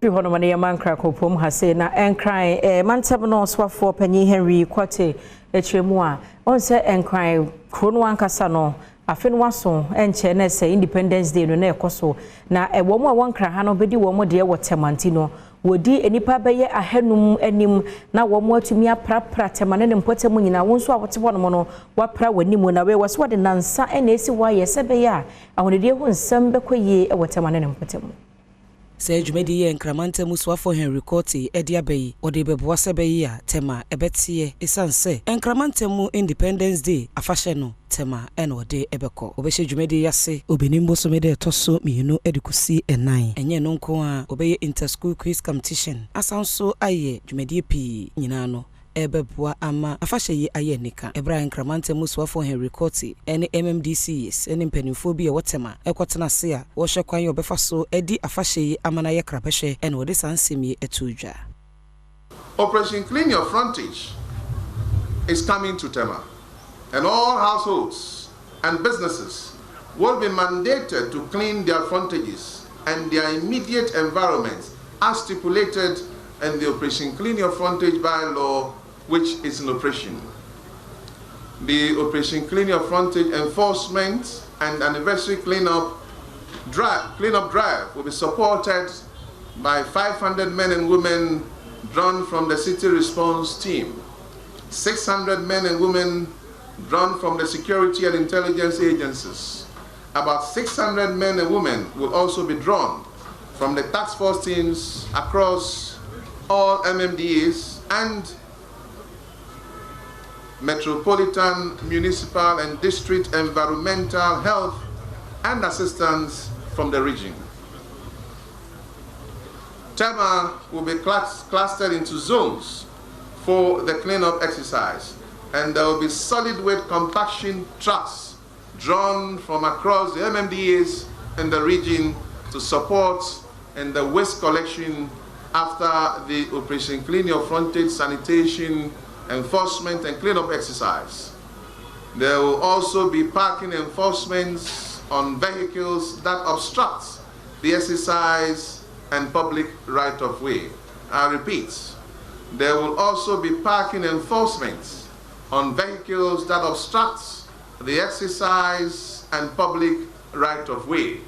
Honomani Amankra Kopom Hase na enkran mantabno swafo panyi Henry Kwate echemua on se enkran krono ankasa no afen waso enche na se Independence Day no na ekoso na ewomo a wonkra ha no bedi womo de wotemanti no wodi enipa beye ahenum anim na womo atumi aprapra temane ne mpotemu nyina wonso a wote bono no wapra wanimu na we wose wode nansa ena esi waye sebe ya ahonede ho nsam bekoye wotemane ne mpotemu Say Jumedi ye nkramante muswafo Henry Kwate edi abeyi ode beboa sebeyi a tema ebetie esanse nkramante mu Independence Day afahye no tema ena ode ebeko obehye Jumedi yase obenimbo somede etoso mienu edikusi enan enye no nko a obeye interschool quiz competition asanso aye Jumedi pi nyina no ebeboa ama afahye yi aye nika ebra nkramante muswafo Henry Kwate ene MMDCs ene mpanimfo bi e wotema ekotena se a wo hye kwan ye obefa so edi afahye yi amana ye krabehye ene wode sansemi etudwa. Operation Clean Your Frontage is coming to Tema, and all households and businesses will be mandated to clean their frontages and their immediate environments as stipulated in the Operation Clean Your Frontage bylaw, which is in operation. The Operation Clean Your Frontage enforcement and anniversary cleanup drive will be supported by 500 men and women drawn from the city response team, 600 men and women drawn from the security and intelligence agencies. About 600 men and women will also be drawn from the task force teams across all MMDAs and metropolitan, municipal and district environmental health and assistance from the region. Tema will be clustered into zones for the cleanup exercise, and there will be solid waste compaction trucks drawn from across the MMDAs in the region to support in the waste collection after the Operation Clean Your Frontage sanitation, enforcement and cleanup exercise. There will also be parking enforcements on vehicles that obstruct the exercise and public right-of-way. I repeat, there will also be parking enforcement on vehicles that obstruct the exercise and public right-of-way.